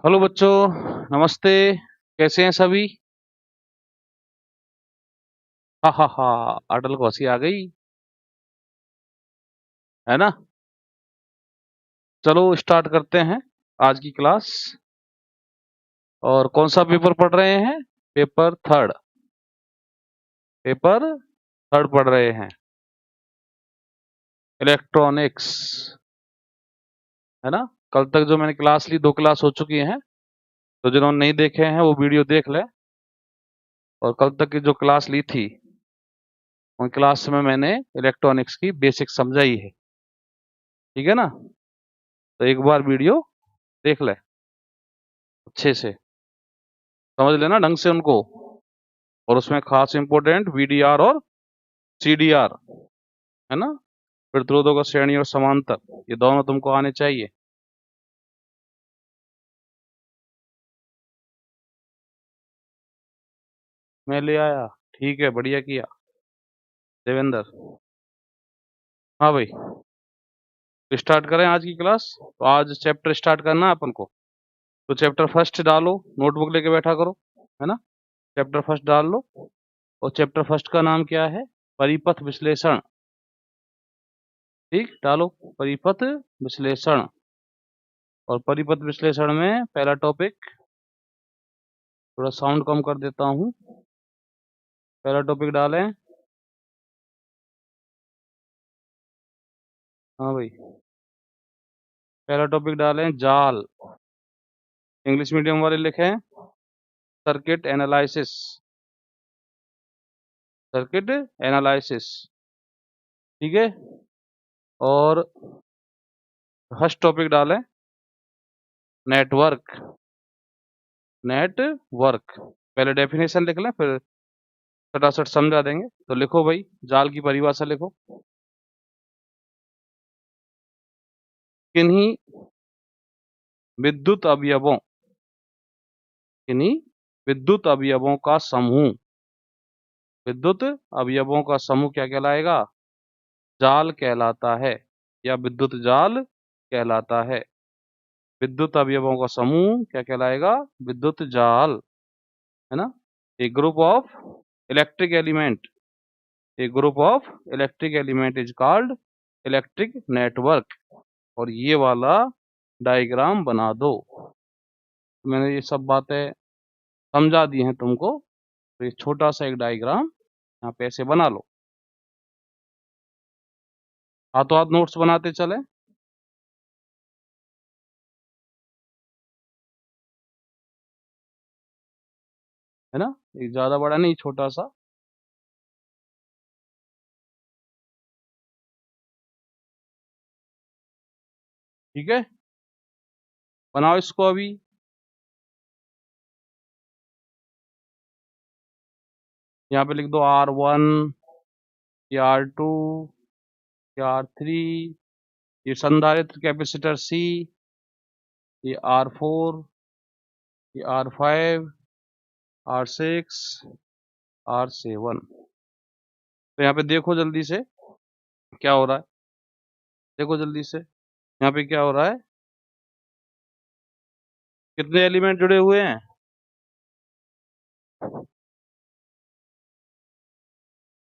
Hello बच्चों, नमस्ते। कैसे हैं सभी? हा हा हा। अटल को हंसी आ गई, है ना? चलो स्टार्ट करते हैं आज की क्लास। और कौन सा पेपर पढ़ रहे हैं? Paper third. पेपर थर्ड पढ़ रहे हैं, इलेक्ट्रॉनिक्स, है ना? कल तक जो मैंने क्लास ली, 2 क्लास हो चुकी हैं। तो जिन्होंने नहीं देखे हैं वो वीडियो देख लें। और कल तक की जो क्लास ली थी, उन क्लास में मैंने इलेक्ट्रॉनिक्स की बेसिक समझाई है। ठीक है ना? तो एक बार वीडियो देख ले अच्छे से, समझ लेना ढंग से उनको। और उसमें खास इंपॉर्टेंट वीडीआर और सीडीआर, है ना? प्रतिरोधों का श्रेणी और समांतर, ये दोनों तुमको आने चाहिए। मैं ले आया, ठीक है, बढ़िया किया देवेंद्र। हाँ भाई, तो स्टार्ट करें आज की क्लास। तो आज चैप्टर स्टार्ट करना है अपन को। तो चैप्टर फर्स्ट डालो, नोटबुक लेके बैठा करो, है ना? चैप्टर फर्स्ट डाल लो। और चैप्टर फर्स्ट का नाम क्या है? परिपथ विश्लेषण। ठीक, डालो परिपथ विश्लेषण। और परिपथ विश्लेषण में पहला टॉपिक, थोड़ा साउंड कम कर देता हूँ। पहला टॉपिक डालें। हाँ भाई, पहला टॉपिक डालें जाल। इंग्लिश मीडियम वाले लिखें सर्किट एनालिसिस। सर्किट एनालिसिस, ठीक है। और फर्स्ट टॉपिक डालें नेटवर्क। नेटवर्क, पहले डेफिनेशन लिख लें, फिर फटाफट समझा देंगे। तो लिखो भाई, जाल की परिभाषा लिखो। किन्हीं विद्युत अवयवों, किन्हीं विद्युत अवयवों का समूह, विद्युत अवयवों का समूह क्या कहलाएगा? जाल कहलाता है, या विद्युत जाल कहलाता है। विद्युत अवयवों का समूह क्या कहलाएगा? विद्युत जाल, है ना? A group of electric element, a group of electric element is called electric network. और ये वाला डायग्राम बना दो। मैंने ये सब बातें समझा दी हैं तुमको। तो ये छोटा सा एक डायग्राम यहाँ पे ऐसे बना लो। हाथों हाथ नोट्स बनाते चले, है ना? ये ज्यादा बड़ा नहीं, छोटा सा। ठीक है, बनाओ इसको अभी। यहाँ पे लिख दो R1, ये R2, ये R3, ये संधारित्र कैपेसिटर C, ये R4, ये R5, R6, R7। तो यहाँ पे देखो जल्दी से क्या हो रहा है। देखो जल्दी से यहाँ पे क्या हो रहा है। कितने एलिमेंट जुड़े हुए हैं?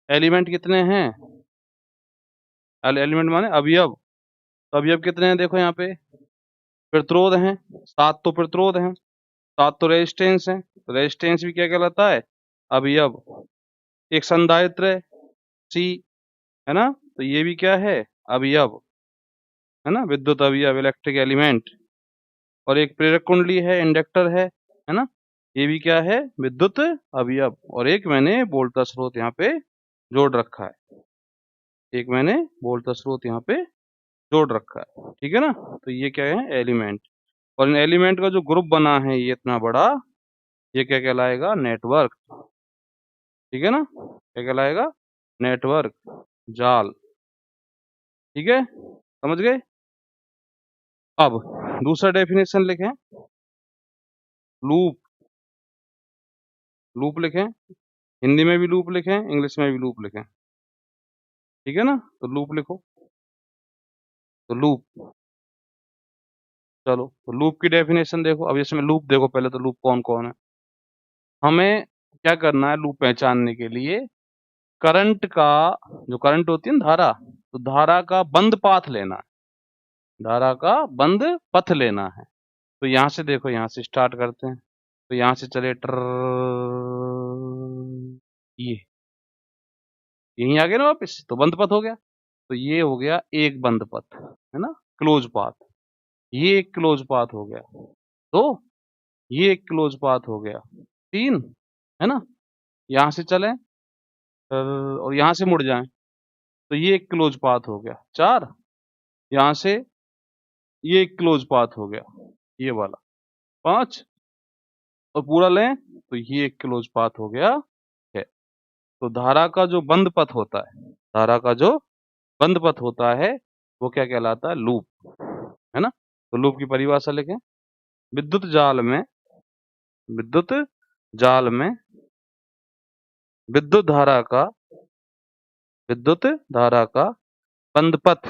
एलिमेंट कितने हैं? एलिमेंट माने अवयव। तो अवयव कितने हैं? देखो यहाँ पे प्रतिरोध हैं, 7 तो प्रतिरोध हैं, 7 तो रेजिस्टेंस हैं। तो रेजिस्टेंस भी क्या कहलाता है? अवयव। एक संधारित्र है सी, है ना? तो ये भी क्या है? अवयव, है ना? विद्युत अवयव, इलेक्ट्रिक एलिमेंट। और एक प्रेरक कुंडली है, इंडक्टर है ना? ये भी क्या है? विद्युत अवयव। और एक मैंने वोल्टेज स्रोत यहाँ पे जोड़ रखा है। एक मैंने वोल्टेज स्रोत यहाँ पे जोड़ रखा है, ठीक है ना? तो ये क्या है? एलिमेंट। और इन एलिमेंट का जो ग्रुप बना है ये इतना बड़ा, ये क्या कहलाएगा? नेटवर्क। ठीक है ना? क्या कहलाएगा? नेटवर्क, जाल। ठीक है, समझ गए? अब दूसरा डेफिनेशन लिखें, लूप। लूप लिखें, हिंदी में भी लूप लिखें, इंग्लिश में भी लूप लिखें। ठीक है ना? तो लूप लिखो। तो लूप, चलो तो लूप की डेफिनेशन देखो। अब इसमें लूप देखो, पहले तो लूप कौन कौन है। हमें क्या करना है लूप पहचानने के लिए, करंट का, जो करंट होती है ना धारा, तो धारा का बंद पाथ लेना है, धारा का बंद पथ लेना है। तो यहाँ से देखो, यहाँ से स्टार्ट करते हैं। तो यहाँ से चले टर, ये यहीं आ गए ना वापस, तो बंद पथ हो गया। तो ये हो गया एक बंद पथ, है ना, क्लोज पाथ। ये एक क्लोज पाथ हो गया। तो ये एक क्लोज पाथ हो गया। 3, है ना। यहाँ से चलें और यहाँ से मुड़ जाएं, तो ये एक क्लोज पाथ हो गया। 4, यहाँ से ये एक क्लोज पाथ हो गया, ये वाला। 5, और पूरा लें तो ये एक क्लोज पाथ हो गया है। तो धारा का जो बंद पथ होता है, धारा का जो बंद पथ होता है, वो क्या कहलाता है, लूप, है ना। तो लूप की परिभाषा लिखें। विद्युत जाल में, विद्युत जाल में विद्युत धारा का, विद्युत धारा का बंद पथ,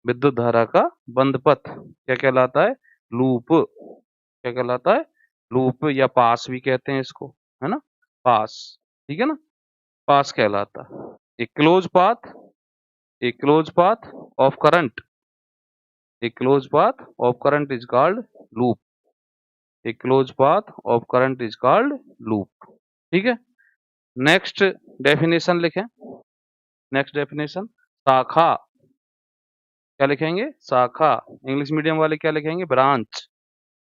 विद्युत धारा का बंद पथ क्या कहलाता है, लूप। क्या कहलाता है, लूप, या पास भी कहते हैं इसको, है ना, पास। ठीक है ना, पास कहलाता है। एक क्लोज पाथ, एक क्लोज पाथ ऑफ करंट, एक close path of current is called loop, एक close path of current is called loop. ठीक है। नेक्स्ट डेफिनेशन लिखें। नेक्स्ट डेफिनेशन, शाखा, क्या लिखेंगे, शाखा। इंग्लिश मीडियम वाले क्या लिखेंगे, ब्रांच।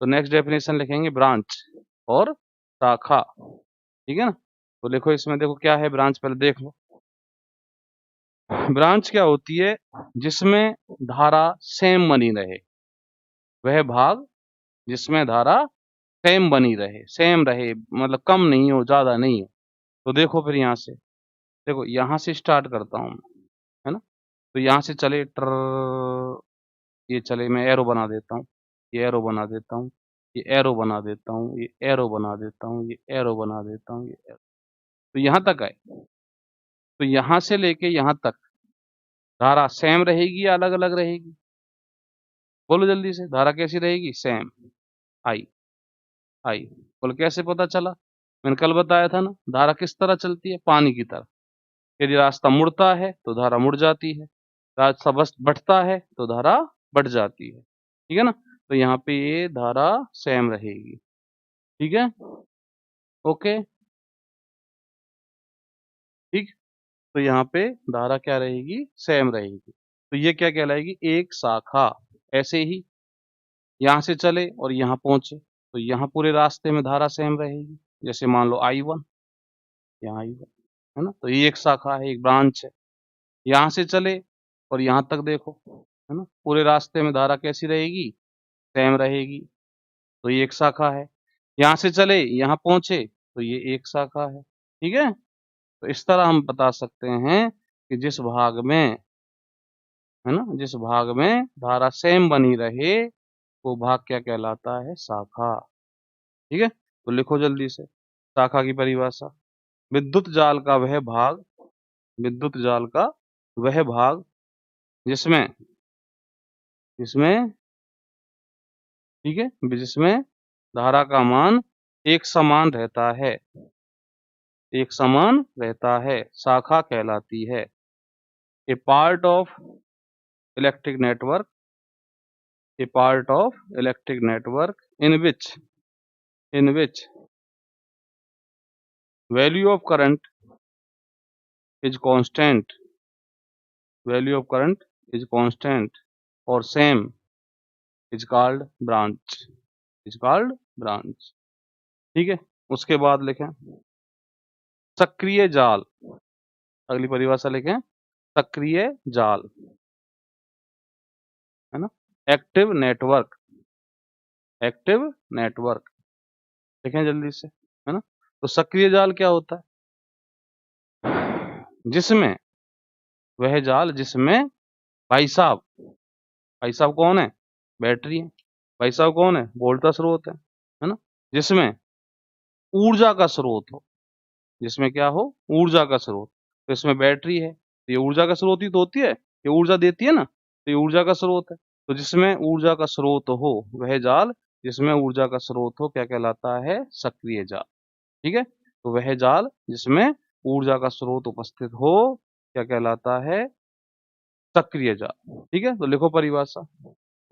तो नेक्स्ट डेफिनेशन लिखेंगे ब्रांच और शाखा। ठीक है ना। तो लिखो इसमें, देखो क्या है ब्रांच, पहले देख लो। ब्रांच क्या होती है, जिसमें धारा सेम बनी रहे, वह भाग जिसमें धारा सेम बनी रहे, सेम रहे, मतलब कम नहीं हो, ज्यादा नहीं हो। तो देखो फिर यहाँ से, देखो यहाँ से स्टार्ट करता हूँ मैं, है ना। तो यहाँ से चले टर, ये चले, मैं एरो बना देता हूँ, ये एरो बना देता हूँ, ये एरो बना देता हूँ, ये एरो बना देता हूँ, ये एरो बना देता हूँ, ये एरो। तो यहाँ तक आए। तो यहाँ से लेके यहाँ तक धारा सेम रहेगी या अलग अलग रहेगी, बोलो जल्दी से। धारा कैसी रहेगी, सेम। आई, आई। बोलो कैसे पता चला, मैंने कल बताया था ना, धारा किस तरह चलती है, पानी की तरह। यदि रास्ता मुड़ता है तो धारा मुड़ जाती है, रास्ता बस बढ़ता है तो धारा बढ़ जाती है। ठीक है ना। तो यहाँ पे ये धारा सेम रहेगी। ठीक है, ओके, ठीक। तो यहाँ पे धारा क्या रहेगी, सेम रहेगी। तो ये क्या कहलाएगी, एक शाखा। ऐसे ही यहाँ से चले और यहाँ पहुंचे, तो यहाँ पूरे रास्ते में धारा सेम रहेगी। जैसे मान लो I1, यहाँ I1, है ना। तो ये एक शाखा है, एक ब्रांच है। यहाँ से चले और यहाँ तक देखो, है ना, पूरे रास्ते में धारा कैसी रहेगी, सेम रहेगी। तो ये एक शाखा है। यहाँ से चले, यहाँ पहुंचे, तो ये एक शाखा है। ठीक है। तो इस तरह हम बता सकते हैं कि जिस भाग में, है ना, जिस भाग में धारा सेम बनी रहे, वो भाग क्या कहलाता है, शाखा। ठीक है। तो लिखो जल्दी से शाखा की परिभाषा। विद्युत जाल का वह भाग, विद्युत जाल का वह भाग जिसमें, जिसमें, ठीक है, जिसमें धारा का मान एक समान रहता है, एक समान रहता है, शाखा कहलाती है। A part of electric network, a part of electric network in which value of current is constant, value of current is constant और same is called branch, is called branch. ठीक है। उसके बाद लिखें सक्रिय जाल, अगली परिभाषा लिखें सक्रिय जाल, है ना, एक्टिव नेटवर्क, एक्टिव नेटवर्क। देखें जल्दी से, है ना। तो सक्रिय जाल क्या होता है, जिसमें, वह जाल जिसमें, भाई साहब, भाई साहब कौन है, बैटरी है। भाई साहब कौन है, वोल्ट का स्रोत है ना। जिसमें ऊर्जा का स्रोत हो, जिसमें क्या हो, ऊर्जा का स्रोत। तो इसमें बैटरी है, तो ये ऊर्जा का स्रोत ही तो होती है, ये ऊर्जा देती है ना, तो ये ऊर्जा का स्रोत है। तो जिसमें ऊर्जा का स्रोत हो वह जाल, जिसमें ऊर्जा का स्रोत हो क्या कहलाता है? सक्रिय जाल। ठीक है, तो वह जाल जिसमें ऊर्जा का स्रोत उपस्थित हो क्या कहलाता है? सक्रिय जाल। ठीक है, तो लिखो परिभाषा।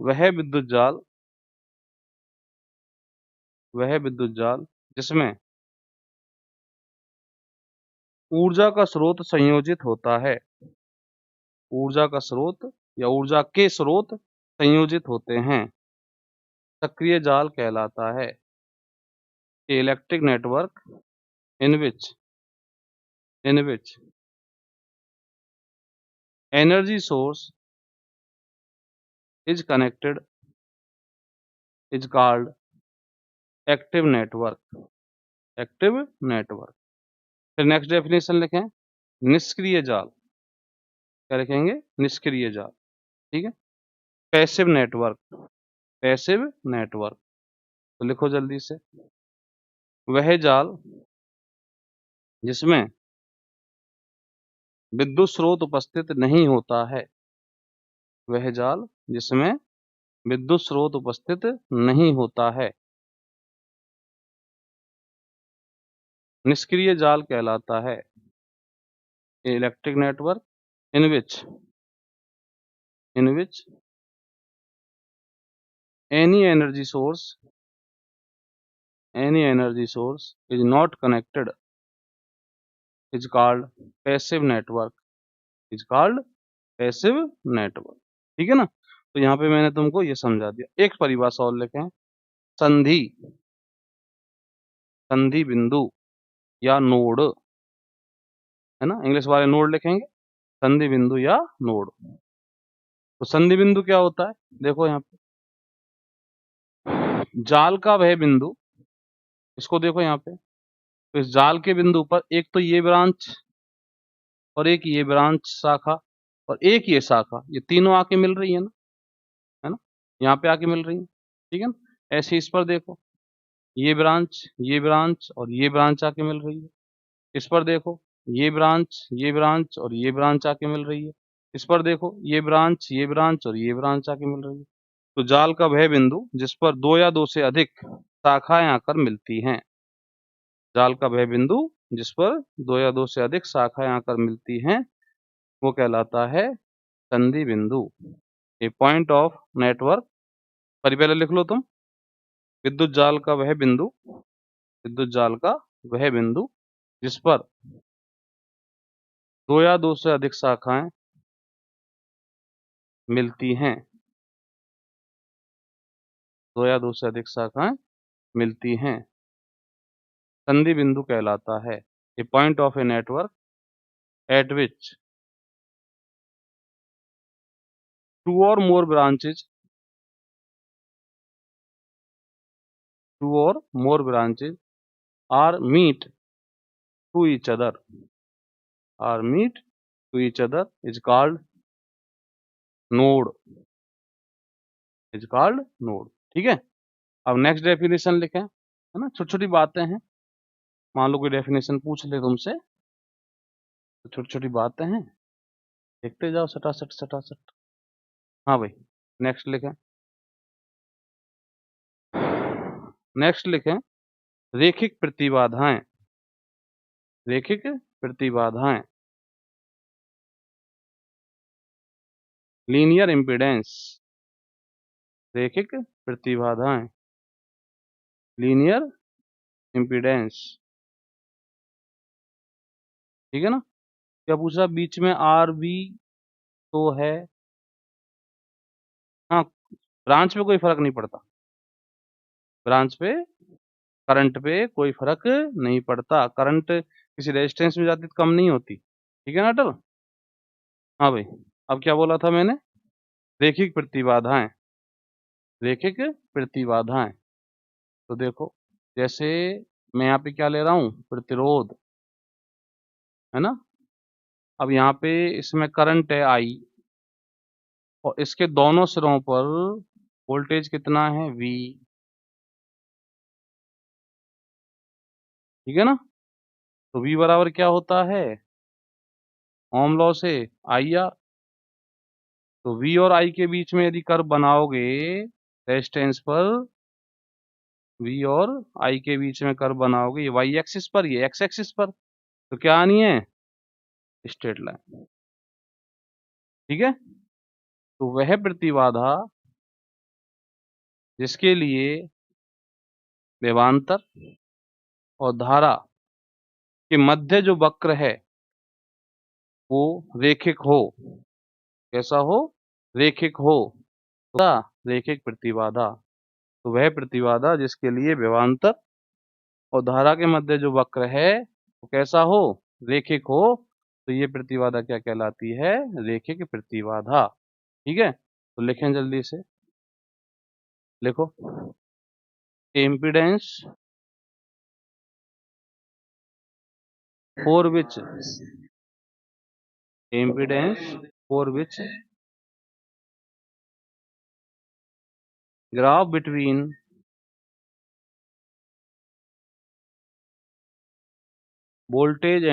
वह विद्युत जाल, वह विद्युत जाल जिसमें ऊर्जा का स्रोत संयोजित होता है, ऊर्जा का स्रोत या ऊर्जा के स्रोत संयोजित होते हैं, सक्रिय जाल कहलाता है। Electric network in which energy source is connected is called active network, active network. फिर नेक्स्ट डेफिनेशन लिखें, निष्क्रिय जाल। क्या लिखेंगे? निष्क्रिय जाल। ठीक है, पैसिव नेटवर्क, पैसिव नेटवर्क। तो लिखो जल्दी से, वह जाल जिसमें विद्युत स्रोत उपस्थित नहीं होता है, वह जाल जिसमें विद्युत स्रोत उपस्थित नहीं होता है, निष्क्रिय जाल कहलाता है। Electric network in which any energy source is not connected is called passive network, is called passive network. ठीक है ना, तो यहाँ पे मैंने तुमको ये समझा दिया। एक परिभाषा और लिखें, संधि, संधि बिंदु या नोड, है ना, इंग्लिश वाले नोड लिखेंगे, संधि बिंदु या नोड। तो संधि बिंदु क्या होता है? देखो यहाँ पे जाल का वह बिंदु, इसको देखो यहाँ पे, तो इस जाल के बिंदु पर एक तो ये ब्रांच और एक ये ब्रांच शाखा और एक ये शाखा, ये तीनों आके मिल रही है ना, यहाँ पे आके मिल रही है। ठीक है ना, ऐसे इस पर देखो, ये ब्रांच और ये ब्रांच आके मिल रही है। इस पर देखो, ये ब्रांच और ये ब्रांच आके मिल रही है। इस पर देखो, ये ब्रांच और ये ब्रांच आके मिल रही है। तो जाल का वह बिंदु जिस पर दो या दो से अधिक शाखाएं आकर मिलती हैं, जाल का वह बिंदु जिस पर दो या दो से अधिक शाखाएं आकर मिलती हैं, वो कहलाता है संधि बिंदु। ए पॉइंट ऑफ नेटवर्क, पहले लिख लो तुम, विद्युत जाल का वह बिंदु, विद्युत जाल का वह बिंदु जिस पर दो या दो से अधिक शाखाएं मिलती हैं, दो या दो से अधिक शाखाएं मिलती हैं, संधि बिंदु कहलाता है। A point of a network at which two or more branches are meet to each other, is called node, node. ठीक है, अब नेक्स्ट डेफिनेशन लिखें, है ना, छोटी छोटी बातें हैं। मान लो कोई डेफिनेशन पूछ ले तुमसे, तो छोटी छोटी बातें हैं, देखते जाओ सटासट सटासट। हाँ भाई, नेक्स्ट लिखें, नेक्स्ट लिखें, रेखिक प्रतिबाधाएं, रेखिक प्रतिबाधाएं, लीनियर इम्पीडेंस, रेखिक प्रतिबाधाएं, लीनियर इम्पीडेंस। ठीक है ना, क्या पूछा? बीच में आर बी तो है, हाँ, ब्रांच पे कोई फर्क नहीं पड़ता, ब्रांच पे करंट पे कोई फर्क नहीं पड़ता, करंट किसी रेजिस्टेंस में जाती तो कम नहीं होती। ठीक है ना अटल? हाँ भाई, अब क्या बोला था मैंने? रेखिक प्रतिबाधाएं, रेखिक प्रतिबाधाएं। तो देखो, जैसे मैं यहाँ पे क्या ले रहा हूँ? प्रतिरोध, है ना। अब यहाँ पे इसमें करंट है आई और इसके दोनों सिरों पर वोल्टेज कितना है? वी। ठीक है ना, तो वी बराबर क्या होता है? ओम लॉ से आई आर। तो V और I के बीच में यदि कर्व बनाओगे रेजिस्टेंस पर, V और I के बीच में कर्व बनाओगे, ये Y एक्सिस पर, ये X एक्सिस पर, तो क्या आनी है? Straight line. ठीक है, तो वह प्रतिबाधा जिसके लिए विभवांतर और धारा के मध्य जो वक्र है वो रेखिक हो। कैसा हो? रेखिक हो। रेखिक प्रतिबाधा, तो वह प्रतिबाधा जिसके लिए विभवांतर और धारा के मध्य जो वक्र है वो कैसा हो? रेखिक हो। तो ये प्रतिबाधा क्या कहलाती है? रेखिक प्रतिबाधा। ठीक है, तो लिखें जल्दी से, लिखो। Impedance for which, impedance for which graph between voltage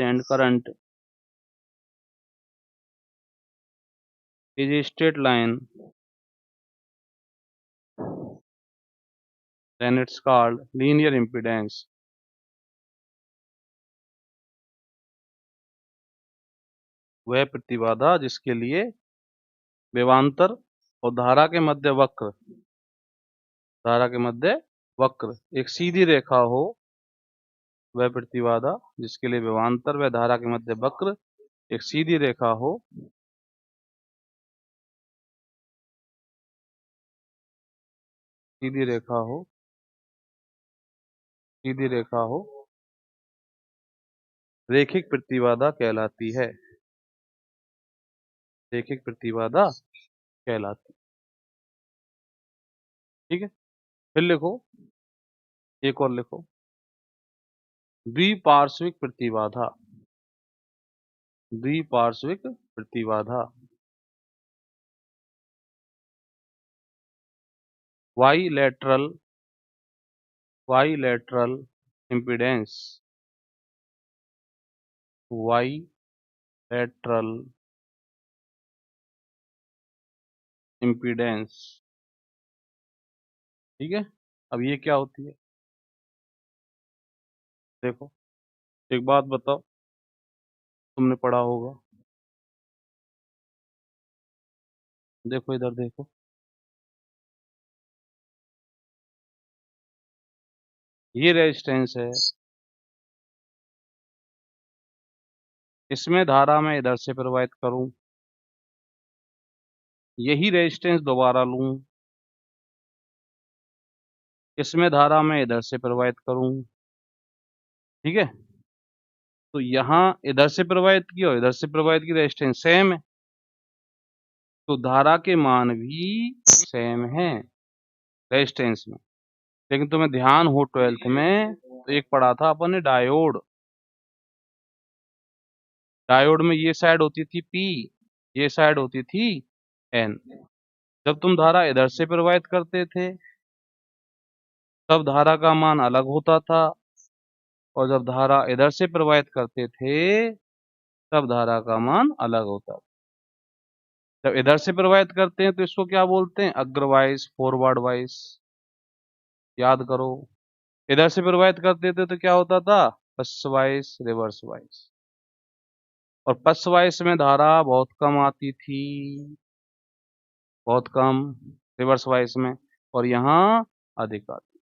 and current is a straight line, then it's called linear impedance. वह प्रतिबाधा जिसके लिए विभवांतर और धारा के मध्य वक्र, धारा के मध्य वक्र एक सीधी रेखा हो, वह प्रतिबाधा जिसके लिए विभवांतर व धारा के मध्य वक्र एक सीधी रेखा हो, सीधी रेखा हो, सीधी रेखा हो, रेखिक प्रतिबाधा कहलाती है। रेखिक प्रतिबाधा कहलाती। ठीक है, फिर लिखो, एक और लिखो, द्विपार्श्विक प्रतिबाधा। द्विपार्श्विक प्रतिबाधा bilateral, bilateral impedance, bilateral impedance. ठीक है, अब ये क्या होती है? देखो, एक बात बताओ, तुमने पढ़ा होगा, देखो इधर देखो, ये रेजिस्टेंस है, इसमें धारा मैं इधर से प्रवाहित करूं, यही रेजिस्टेंस दोबारा लूं, इसमें धारा मैं इधर से प्रवाहित करूं। ठीक है, तो यहां इधर से प्रवाहित की और इधर से प्रवाहित की रेजिस्टेंस सेम है, तो धारा के मान भी सेम है रेजिस्टेंस में। लेकिन तुम्हें ध्यान हो 12th में तो एक पढ़ा था अपन ने डायोड, डायोड में ये साइड होती थी P, ये साइड होती थी N। जब तुम धारा इधर से प्रवाहित करते थे तब धारा का मान अलग होता था, और जब धारा इधर से प्रवाहित करते थे तब धारा का मान अलग होता था। जब इधर से प्रवाहित करते हैं तो इसको क्या बोलते हैं? अग्रवाइज, फॉरवर्ड वाइज। याद करो, इधर से प्रवाहित करते थे तो क्या होता था? पश्च वाइज, रिवर्स वाइज। और पश्च वाइज में धारा बहुत कम आती थी, बहुत कम, रिवर्स वाइज में, और यहाँ अधिक आती।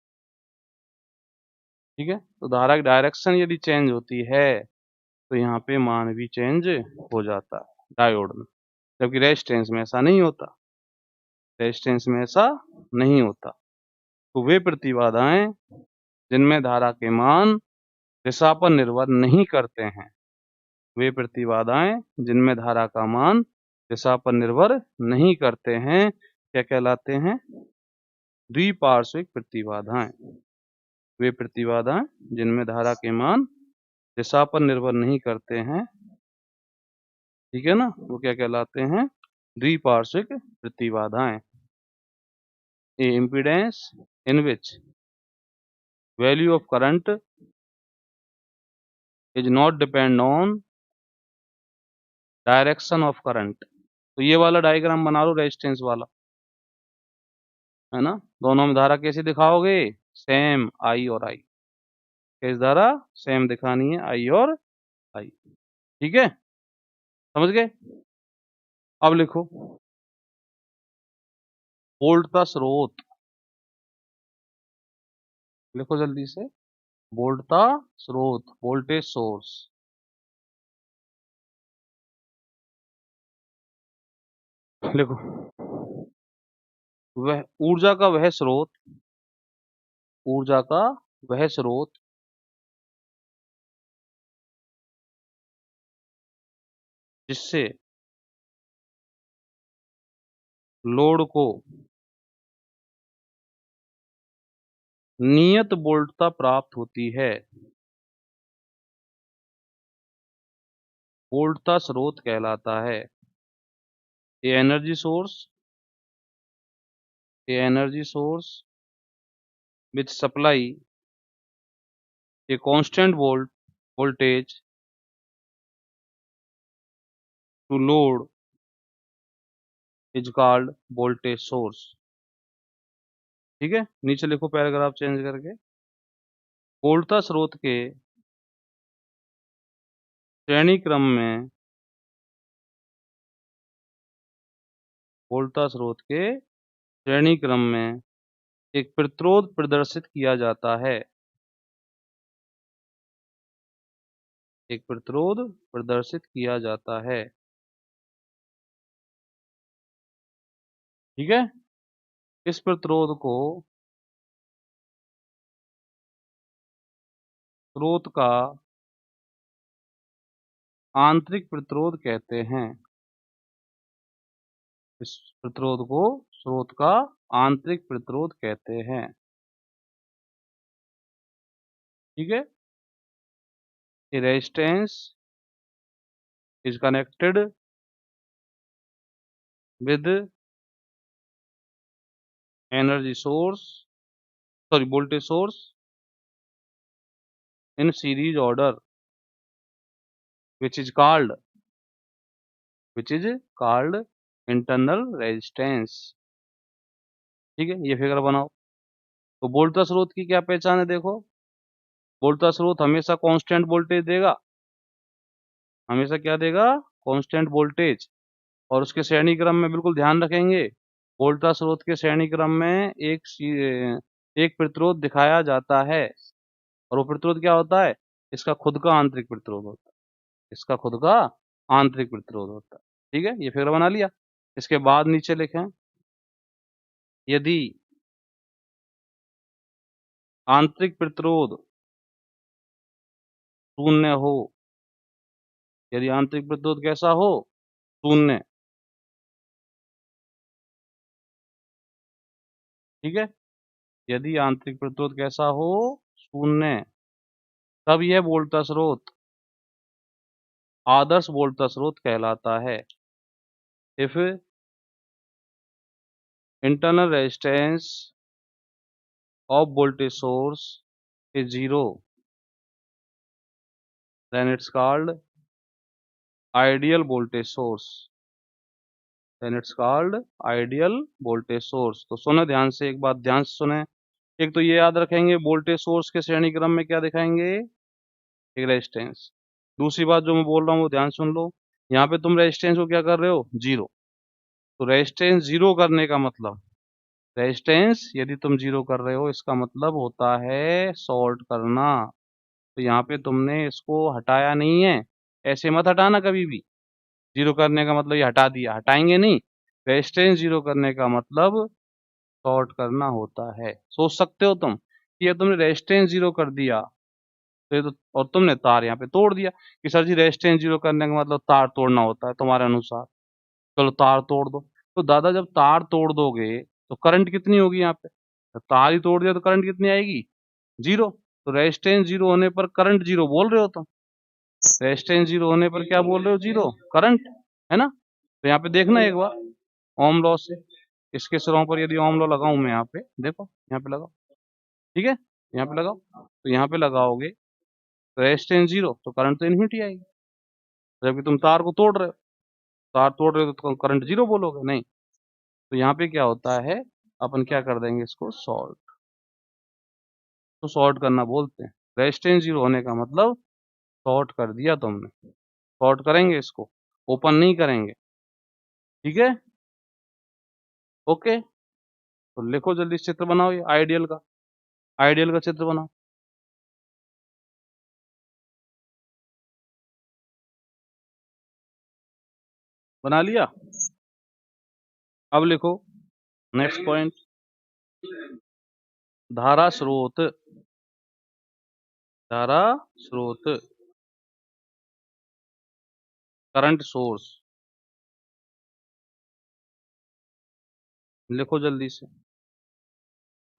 ठीक है, तो धारा की डायरेक्शन यदि चेंज होती है तो यहाँ पे मान भी चेंज हो जाता है डायोड में, जबकि रेजिस्टेंस में ऐसा नहीं होता, रेजिस्टेंस में ऐसा नहीं होता। तो वे प्रतिबाधाएं जिनमें धारा के मान दिशा पर निर्भर नहीं करते हैं, वे प्रतिबाधाएं जिनमें धारा का मान दिशा पर निर्भर नहीं करते हैं, क्या कहलाते हैं? द्विपार्श्विक प्रतिबाधाएं। वे प्रतिबाधाएं जिनमें धारा के मान दिशा पर निर्भर नहीं करते हैं, ठीक है ना, वो क्या कहलाते हैं? द्विपार्श्विक प्रतिबाधाएं। A impedance in which value of current is not depend on direction of current. तो ये वाला डायग्राम बना लो रेजिस्टेंस वाला, है ना। दोनों में धारा कैसे दिखाओगे, सेम आई और आई, कैसे धारा सेम दिखानी है, आई और आई। ठीक है, समझ गए। अब लिखो वोल्ट का स्रोत, लिखो जल्दी से, वोल्ट का स्रोत, वोल्टेज सोर्स। लिखो वह ऊर्जा का वह स्रोत, ऊर्जा का वह स्रोत जिससे लोड को नियत वोल्टता प्राप्त होती है। वोल्टता स्रोत कहलाता है। ये एनर्जी सोर्स, ये energy source with supply a constant voltage to load is called voltage source. ठीक है, नीचे लिखो पैराग्राफ चेंज करके, वोल्टता स्रोत के श्रेणी क्रम में, वोल्टता स्रोत के श्रेणी क्रम में एक प्रतिरोध प्रदर्शित किया जाता है, एक प्रतिरोध प्रदर्शित किया जाता है। ठीक है, इस प्रतिरोध को स्रोत का आंतरिक प्रतिरोध कहते हैं। इस प्रतिरोध को स्रोत का आंतरिक प्रतिरोध कहते हैं। ठीक है, resistance is connected with energy source, sorry voltage source in series order which is called which is called internal resistance। ठीक है, ये फिगर बनाओ। तो वोल्टेज स्रोत की क्या पहचान है, देखो वोल्टेज स्रोत हमेशा कांस्टेंट वोल्टेज देगा, हमेशा क्या देगा, कांस्टेंट वोल्टेज। और उसके श्रेणी क्रम में बिल्कुल ध्यान रखेंगे, वोल्टेज स्रोत के श्रेणी क्रम में एक प्रतिरोध दिखाया जाता है, और वो प्रतिरोध क्या होता है, इसका खुद का आंतरिक प्रतिरोध होता है, इसका खुद का आंतरिक प्रतिरोध होता है। ठीक है, ये फिगर बना लिया। इसके बाद नीचे लिखें, यदि आंतरिक प्रतिरोध शून्य हो, यदि आंतरिक प्रतिरोध कैसा हो, शून्य। ठीक है, यदि आंतरिक प्रतिरोध कैसा हो, शून्य, तब यह वोल्टेज स्रोत आदर्श वोल्टेज स्रोत कहलाता है। If internal resistance of voltage source is zero, then it's called ideal voltage source, then it's called ideal voltage source। तो सुने ध्यान से, एक बात ध्यान से सुने, एक तो ये याद रखेंगे वोल्टेज सोर्स के श्रेणी क्रम में क्या दिखाएंगे, एक रेजिस्टेंस। दूसरी बात जो मैं बोल रहा हूँ वो ध्यान सुन लो, यहाँ पे तुम रेजिस्टेंस को क्या कर रहे हो, जीरो। तो रेजिस्टेंस जीरो करने का मतलब, रेजिस्टेंस यदि तुम जीरो कर रहे हो इसका मतलब होता है शॉर्ट करना। तो यहाँ पे तुमने इसको हटाया नहीं है, ऐसे मत हटाना कभी भी, जीरो करने का मतलब ये हटा दिया, हटाएंगे नहीं। रेजिस्टेंस जीरो करने का मतलब शॉर्ट करना होता है। सोच सकते हो तुम कि ये तुमने रेजिस्टेंस जीरो कर दिया, तो ये तो, और तुमने तार यहाँ पे तोड़ दिया कि सर जी रेजिस्टेंस जीरो करने का मतलब तार तोड़ना होता है तुम्हारे अनुसार, चलो तार तोड़ दो। तो दादा जब तार तोड़ दोगे तो करंट कितनी होगी यहाँ पे, तो तार ही तोड़ दिया तो करंट कितनी आएगी, जीरो। तो रेजिस्टेंस जीरो होने पर करंट जीरो बोल रहे हो तुम, रेजिस्टेंस जीरो होने पर क्या बोल रहे हो, जीरो करंट, है ना। तो यहाँ पे देखना एक बार ओम लॉ से, इसके सिरों पर यदि ओम लॉ लगाऊं मैं, यहाँ पे देखो, यहाँ पे लगाओ। ठीक है, यहाँ पे लगाओ, तो यहाँ पे लगाओगे रेजिस्टेंस जीरो तो करंट तो इन्फिनिटी आएगी, जबकि तुम तार को तोड़ रहे हो, तार तोड़ रहे हो तो करंट जीरो बोलोगे नहीं। तो यहाँ पे क्या होता है, अपन क्या कर देंगे इसको सॉल्व, तो सॉर्ट करना बोलते हैं। रेजिस्टेंस जीरो होने का मतलब शॉर्ट कर दिया तुमने, शॉर्ट करेंगे इसको, ओपन नहीं करेंगे, ठीक है, ओके। तो लिखो जल्दी चित्र बनाओ, ये आइडियल का, आइडियल का चित्र बनाओ। बना लिया? अब लिखो नेक्स्ट पॉइंट, धारा स्रोत, धारा स्रोत, करंट सोर्स, लिखो जल्दी से।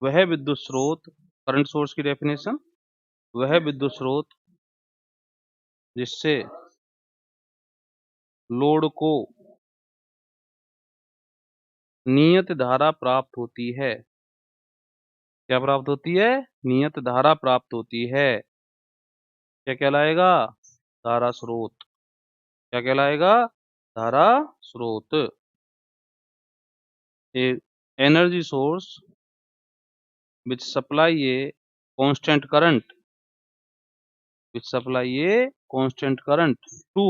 वह विद्युत स्रोत, करंट सोर्स की डेफिनेशन, वह विद्युत स्रोत जिससे लोड को नियत धारा प्राप्त होती है। क्या प्राप्त होती है? नियत धारा प्राप्त होती है। क्या कहलाएगा? धारा स्रोत। क्या कहलाएगा? धारा स्रोत। A energy source which supply a constant current, which supply a constant current to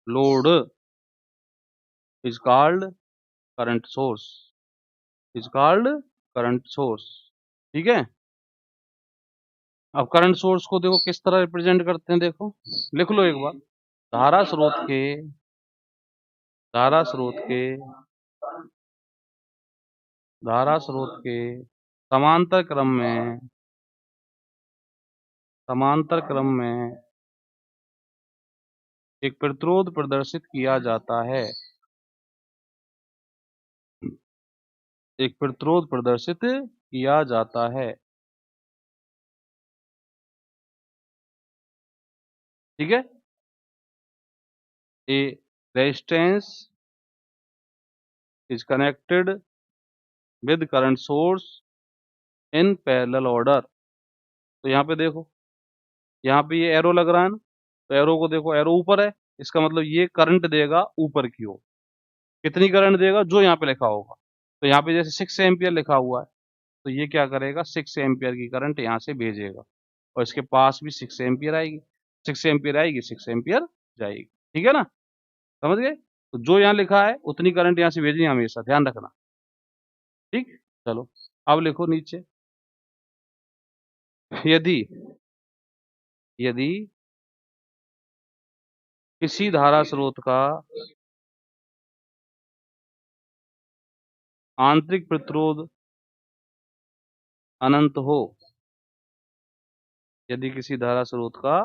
load is called current source, is called current source, ठीक है। अब करंट सोर्स को देखो किस तरह रिप्रेजेंट करते हैं, देखो लिख लो एक बार। धारा स्रोत के, धारा स्रोत के, धारा स्रोत के समांतर क्रम में, समांतर क्रम में एक प्रतिरोध प्रदर्शित किया जाता है, एक प्रतिरोध प्रदर्शित किया जाता है, ठीक है। A resistance is connected with current source in parallel order। तो यहाँ पे देखो, यहाँ पे ये एरो लग रहा है ना, तो एरो को देखो, एरो ऊपर है, इसका मतलब ये करंट देगा ऊपर की ओर। कितनी करंट देगा? जो यहाँ पे लिखा होगा। तो यहाँ पे जैसे 6 एम्पियर लिखा हुआ है, तो ये क्या करेगा? 6 एम्पियर की करंट यहाँ से भेजेगा, और इसके पास भी 6 एम्पियर आएगी, 6 एम्पियर आएगी, 6 एम्पियर जाएगी, ठीक है ना, समझ गए। तो जो यहाँ लिखा है उतनी करंट यहाँ से भेजनी है हमेशा, ध्यान रखना, ठीक। चलो अब लिखो नीचे, यदि, यदि किसी धारा स्रोत का आंतरिक प्रतिरोध अनंत हो, यदि किसी धारा स्रोत का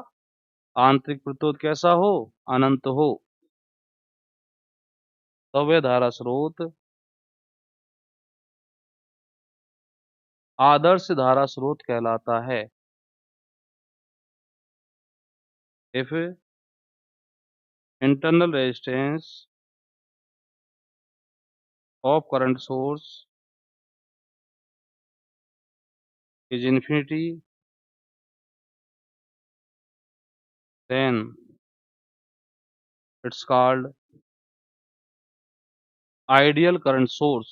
आंतरिक प्रतिरोध कैसा हो? अनंत हो, तो वह धारा स्रोत आदर्श धारा स्रोत कहलाता है। If internal resistance of current source is infinity, then it's called ideal current source.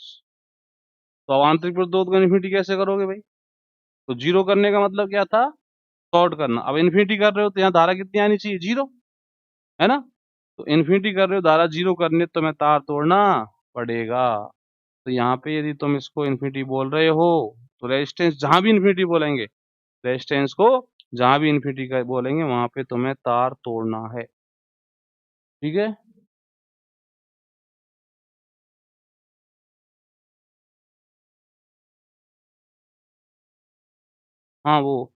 तो अब आंतरिक प्रतिरोध को इन्फिनिटी कैसे करोगे भाई? तो जीरो करने का मतलब क्या था? शॉर्ट करना। अब इन्फिनिटी कर रहे हो तो यहाँ धारा कितनी आनी चाहिए? जीरो, है ना। तो इन्फिनिटी कर रहे हो, धारा जीरो करने तो मैं तार तोड़ना पड़ेगा। तो यहाँ पे यदि तुम इसको इन्फिनिटी बोल रहे हो, तो रेजिस्टेंस जहां भी इन्फिनिटी बोलेंगे, रेजिस्टेंस को जहां भी इन्फिनिटी का बोलेंगे वहां पे तुम्हें तार तोड़ना है, ठीक है। हाँ वो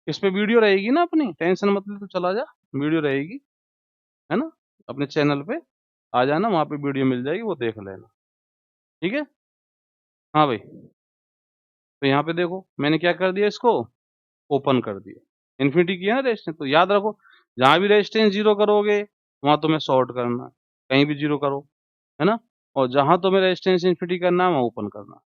इस पे वीडियो रहेगी ना अपनी, टेंशन मत ले, तो चला जा, वीडियो रहेगी, है ना। अपने चैनल पे आ जाना, वहां पे वीडियो मिल जाएगी, वो देख लेना, ठीक है। हाँ भाई, तो यहाँ पे देखो मैंने क्या कर दिया, इसको ओपन कर दिया, इन्फिनिटी किया ना रेजिस्टेंस। तो याद रखो, जहां भी रेजिस्टेंस जीरो करोगे वहां तुम्हें शॉर्ट करना है, कहीं भी जीरो करो, है ना। और जहां तुम्हें रेजिस्टेंस इन्फिनिटी करना है वहां ओपन करना है,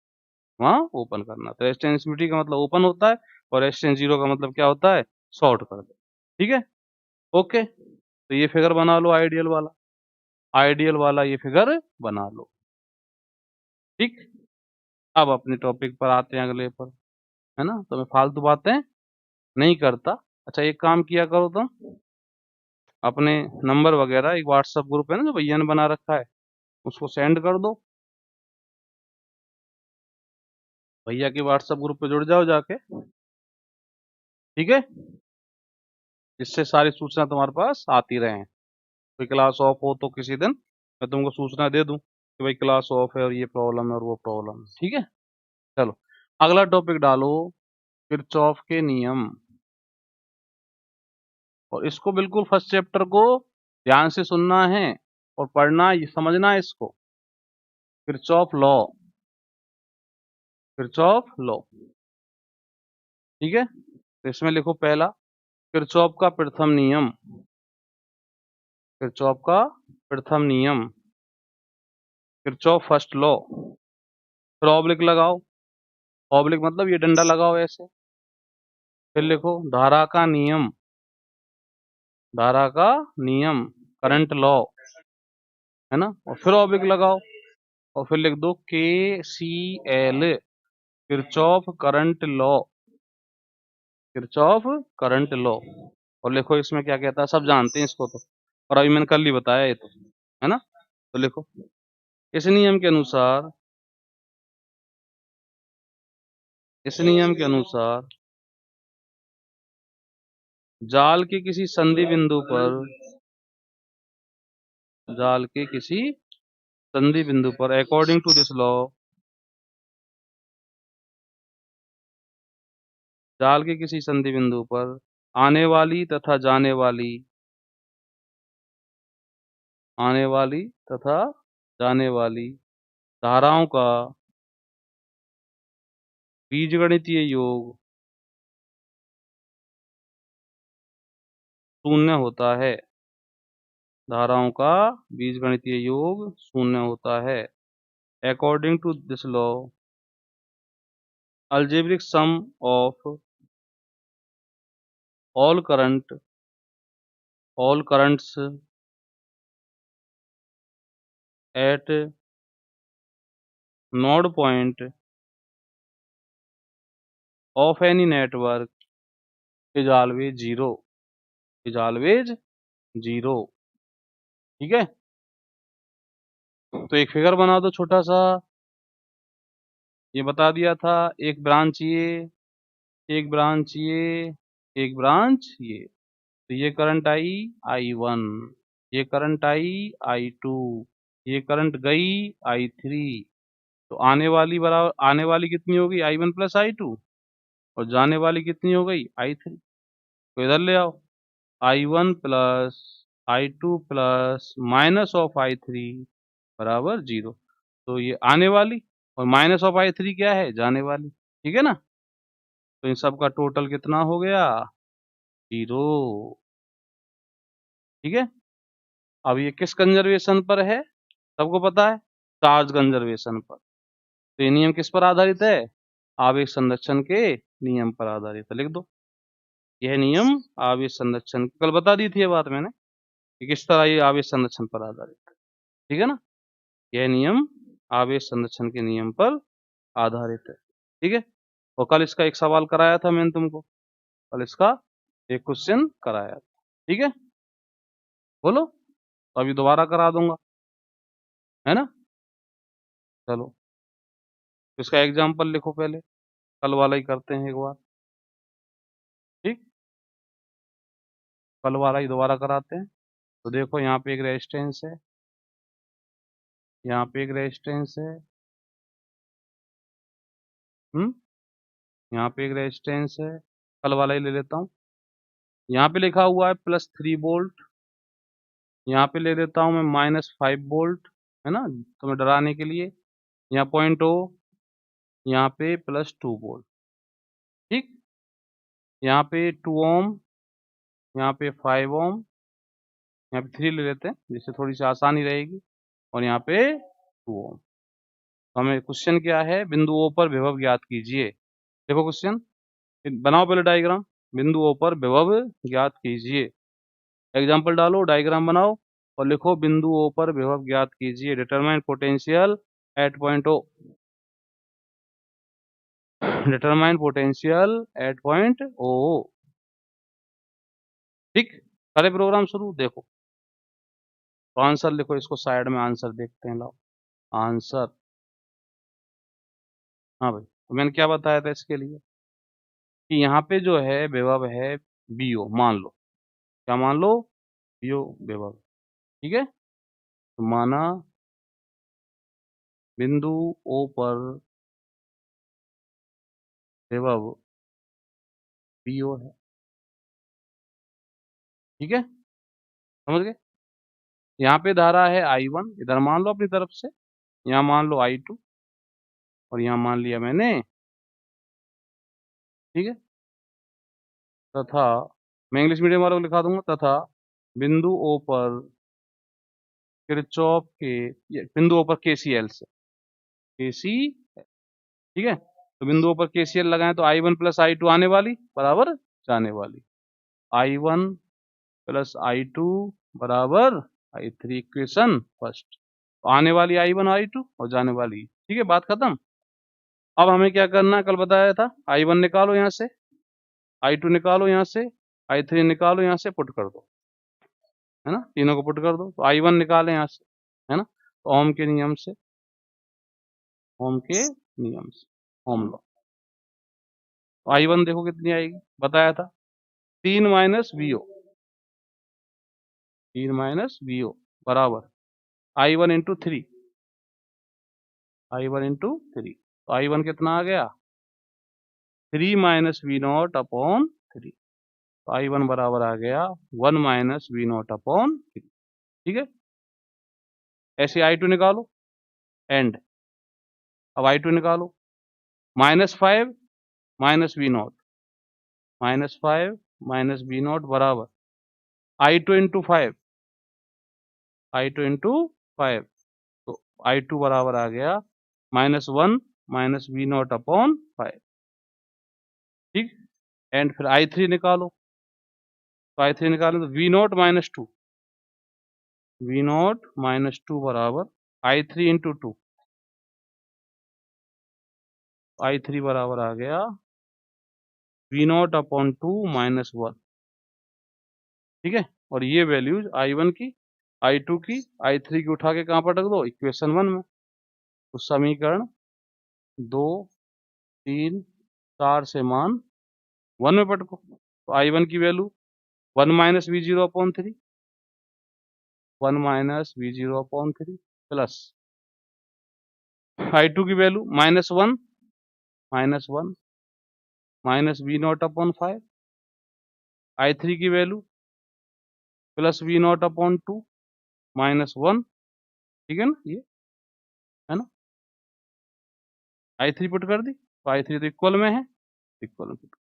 वहां ओपन करना। तो रेजिस्टेंस इन्फिनिटी का मतलब ओपन होता है, और रेजिस्टेंस जीरो का मतलब क्या होता है? सॉर्ट कर दो। ठीक है, ओके। तो ये फिगर बना लो आइडियल वाला, आइडियल वाला ये फिगर बना लो। ठीक, अब अपने टॉपिक पर आते हैं अगले पर, है ना। तो मैं फालतू बातें नहीं करता। अच्छा, एक काम किया करो तुम, अपने नंबर वगैरह, एक व्हाट्सएप ग्रुप है ना जो भैया ने बना रखा है, उसको सेंड कर दो। भैया के व्हाट्सएप ग्रुप पे जुड़ जाओ जाके, ठीक है, जिससे सारी सूचना तुम्हारे पास आती रहे। कोई क्लास ऑफ हो तो किसी दिन मैं तुमको सूचना दे दूं कि भाई क्लास ऑफ है और ये प्रॉब्लम है और वो प्रॉब्लम है। ठीक है, चलो अगला टॉपिक डालो, किरचॉफ के नियम। और इसको बिल्कुल फर्स्ट चैप्टर को ध्यान से सुनना है और पढ़ना, ये समझना है इसको। किरचॉफ लॉ, किरचॉफ लॉ, ठीक है। तो इसमें लिखो पहला, किरचॉफ का प्रथम नियम, किरचॉफ का प्रथम नियम, किरचॉफ फर्स्ट लॉ। फिर ऑब्लिक लगाओ, ऑब्लिक मतलब ये डंडा लगाओ ऐसे। फिर लिखो धारा का नियम, धारा का नियम, करंट लॉ, है ना। और फिर ऑब्लिक लगाओ और फिर लिख दो K C L, Kirchhoff current law, Kirchhoff current law. और लिखो इसमें क्या कहता है, सब जानते हैं इसको तो, और अभी मैंने कल ही बताया ये तो, है ना। तो लिखो, इस नियम के अनुसार, इस नियम के अनुसार जाल के किसी संधि बिंदु पर, जाल के किसी संधि बिंदु पर, अकॉर्डिंग टू दिस लॉ, जाल के किसी संधि बिंदु पर आने वाली तथा जाने वाली, आने वाली तथा जाने वाली धाराओं का बीजगणितीय योग शून्य होता है, धाराओं का बीजगणितीय योग शून्य होता है। According to this law, algebraic sum of all current, all currents at node point of any network is always zero, is always zero। ठीक है, तो एक फिगर बना दो छोटा सा। ये बता दिया था, एक ब्रांच ये, एक ब्रांच ये, एक ब्रांच ये। तो ये करंट आई I1, ये करंट आई I2, ये करंट गई I3। तो आने वाली बराबर, आने वाली कितनी होगी I1 प्लस I2, और जाने वाली कितनी हो गई I3। तो इधर ले आओ, I1 plus I2 plus minus of I3 बराबर 0। तो ये आने वाली, और माइनस ऑफ I3 क्या है, जाने वाली। ठीक है ना। तो इन सब का टोटल कितना हो गया, 0। ठीक है, अब ये किस कंजर्वेशन पर है, सबको पता है, चार्ज कंजर्वेशन पर। तो ये नियम किस पर आधारित है, आवेश संरक्षण के नियम पर आधारित है। लिख दो, यह नियम आवेश संरक्षण, कल बता दी थी ये बात मैंने कि किस तरह ये आवेश संरक्षण पर आधारित है। ठीक है ना, यह नियम आवेश संरक्षण के नियम पर आधारित है। ठीक है, और कल इसका एक सवाल कराया था मैंने तुमको, कल इसका एक क्वेश्चन कराया था। ठीक है, बोलो, तो अभी दोबारा करा दूंगा, है ना। चलो, तो इसका एग्जाम्पल लिखो पहले, कल वाला ही करते हैं एक बार। ठीक, कल वाला ही दोबारा कराते हैं। तो देखो यहाँ पे एक रेजिस्टेंस है, यहाँ पे एक रेजिस्टेंस है, यहाँ पे एक रेजिस्टेंस है। कल वाला ही ले लेता हूँ। यहाँ पे लिखा हुआ है +3 वोल्ट, यहाँ पे ले लेता हूँ मैं -5 वोल्ट, है ना, तो मैं डराने के लिए। यहाँ पॉइंट ओ, यहाँ पे +2 वोल्ट। ठीक, यहाँ पे 2 ओम, यहाँ पे 5 ओम, यहाँ पे 3 ले लेते हैं जिससे थोड़ी सी आसानी रहेगी, और यहाँ पे 2 ओम। तो हमें क्वेश्चन क्या है, बिंदु ओ पर विभव ज्ञात कीजिए। देखो क्वेश्चन, बनाओ पहले डायग्राम। बिंदु O पर विभव ज्ञात कीजिए। एग्जाम्पल डालो, डायग्राम बनाओ और लिखो बिंदु O पर विभव ज्ञात कीजिए। Determine potential at point O। Determine potential at point O। ठीक, करे प्रोग्राम शुरू। देखो तो आंसर लिखो, इसको साइड में आंसर देखते हैं। लाओ आंसर। हाँ भाई, तो मैंने क्या बताया था इसके लिए कि यहाँ पे जो है विभव है बीओ, मान लो। क्या मान लो? बीओ विभव। ठीक है, तो माना बिंदु ओ पर विभव बीओ है। ठीक है, समझ गए? यहाँ पे धारा है I1, इधर मान लो अपनी तरफ से, यहाँ मान लो I2 और यहाँ मान लिया मैंने। ठीक है, तथा मैं इंग्लिश मीडियम वालों को लिखा दूंगा, तथा बिंदु ओ पर किरचॉफ के, बिंदु ओ पर KCL से, केसी। ठीक है, तो बिंदु ओ पर KCL लगाएं तो I1 प्लस I2 आने वाली बराबर जाने वाली, I1 प्लस I2 बराबर I3, इक्वेशन फर्स्ट। तो आने वाली I1 I2 और जाने वाली। ठीक है, बात खत्म। अब हमें क्या करना है, कल बताया था, I1 निकालो यहाँ से, I2 निकालो यहाँ से, I3 निकालो यहाँ से, पुट कर दो, है ना, तीनों को पुट कर दो तो I1 निकाले यहाँ से, है ना। तो ओम के नियम से, ओम के नियम से, ओम लॉ। तो I1 देखो कितनी आएगी, बताया था 3 माइनस वीओ, 3 माइनस वीओ बराबर I1 इंटू 3, I1 इंटू 3। तो I1 कितना आ गया, 3 माइनस वी नॉट अपॉन 3। तो I1 बराबर आ गया 1 माइनस वी नॉट अपॉन 3। ठीक है, ऐसे I2 निकालो एंड, अब I2 निकालो, -5 minus V naught, -5 minus V naught बराबर I2 इंटू 5, I2 इंटू 5। तो I2 बराबर आ गया -1 माइनस वी नॉट अपॉन 5। ठीक, एंड फिर I3 निकालो, तो I3 निकालो तो V naught minus 2, V naught minus 2 बराबर I3 इंटू 2, I3 बराबर आ गया वी नॉट अपॉन 2 माइनस 1। ठीक है, और ये वैल्यूज I1 की, I2 की, I3 की उठा के कहाँ पर रख दो, इक्वेशन 1 में। तो समीकरण 2, 3, 4 से मान 1 में पटको। तो I1 की value 1 minus V zero upon 3, 1 minus V zero upon 3 plus I2 की value -1, -1 minus V naught upon 5, I3 की value plus V naught upon 2 -1। ठीक है ना, ये है ना, I3 पुट कर दी, तो I3 तो इक्वल में है, इक्वल में पुट।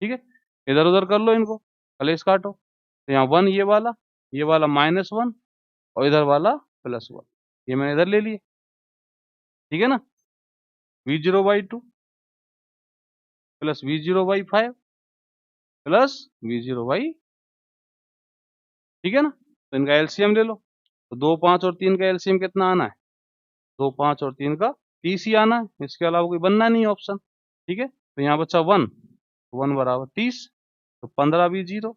ठीक है, इधर उधर कर लो इनको, कलेश काटो। तो यहाँ 1 ये वाला -1 और इधर वाला +1, ये मैंने इधर ले लिए। ठीक है ना, V0/2 plus V0/5 plus V0/, ठीक है ना। तो इनका एलसीएम ले लो, तो 2, 5 और 3 का एलसीएम कितना आना है, 2, 5 और 3 का 30 ही आना है, इसके अलावा कोई बनना नहीं ऑप्शन। ठीक है, तो यहाँ बचा 1, 1 बराबर 30, तो 15V0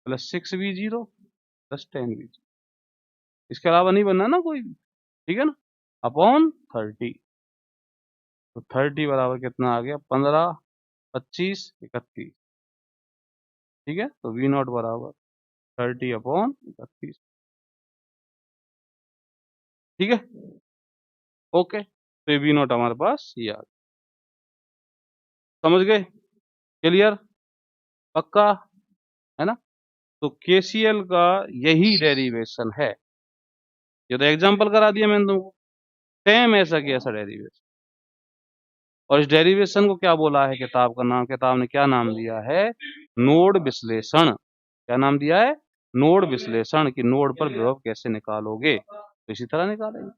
plus 6V0 plus 10V0, इसके अलावा नहीं बनना ना कोई भी। ठीक है ना, अपॉन 30। तो 30 बराबर कितना आ गया, 15, 25, 31। ठीक है, तो V नॉट बराबर 30 अपॉन 31। ठीक है, ओके, तो V नॉट हमारे पास ये आ गया। समझ गए, क्लियर, पक्का, है ना। तो KCL का यही डेरिवेशन है, ये तो एग्जाम्पल करा दिया मैंने तुमको, सेम ऐसा की ऐसा डेरिवेशन। और इस डेरिवेशन को क्या बोला है किताब का नाम, किताब ने क्या नाम दिया है, नोड विश्लेषण। क्या नाम दिया है, नोड विश्लेषण, कि नोड पर विभव कैसे निकालोगे, तो इसी तरह निकालेंगे।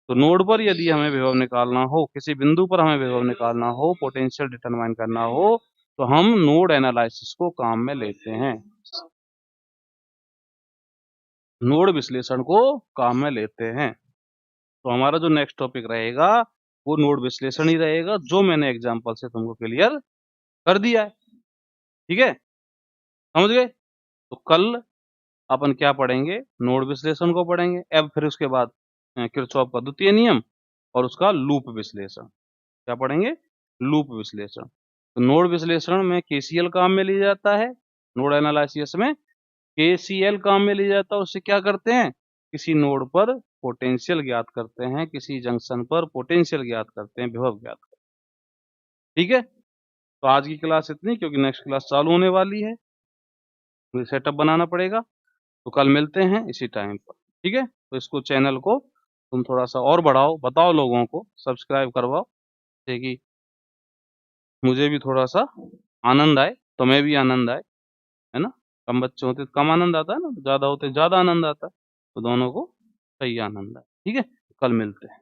तो नोड पर यदि हमें विभव निकालना हो, किसी बिंदु पर हमें विभव निकालना हो, पोटेंशियल डिटरमाइन करना हो, तो हम नोड एनालिसिस को काम में लेते हैं, नोड विश्लेषण को काम में लेते हैं। तो हमारा जो नेक्स्ट टॉपिक रहेगा वो नोड विश्लेषण ही रहेगा, जो मैंने एग्जांपल से तुमको क्लियर कर दिया है। ठीक है, समझ गए? तो कल अपन क्या पढ़ेंगे? नोड विश्लेषण को पढ़ेंगे। अब फिर उसके बाद किरचॉफ का द्वितीय नियम और उसका लूप विश्लेषण। क्या पढ़ेंगे? लूप विश्लेषण। तो नोड विश्लेषण में केसीएल काम में लिया जाता है, नोड एनालिसिस में केसीएल काम में लिया जाता है। उससे क्या करते हैं? किसी नोड पर पोटेंशियल ज्ञात करते हैं, किसी जंक्शन पर पोटेंशियल ज्ञात करते हैं, विभव ज्ञात करते हैं। ठीक है, तो आज की क्लास इतनी, क्योंकि नेक्स्ट क्लास चालू होने वाली है, मुझे सेटअप बनाना पड़ेगा। तो कल मिलते हैं इसी टाइम पर। ठीक है, तो इसको चैनल को तुम थोड़ा सा और बढ़ाओ, बताओ लोगों को, सब्सक्राइब करवाओ, ताकि मुझे भी थोड़ा सा आनंद आए, तुम्हें भी आनंद आए, है ना? कम बच्चे होते तो कम आनंद आता है ना, ज्यादा होते ज्यादा आनंद आता है। तो दोनों को सही आनंद आए। ठीक है, कल मिलते हैं।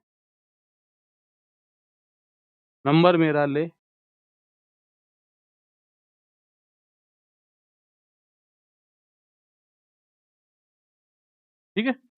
नंबर मेरा ले। ठीक है।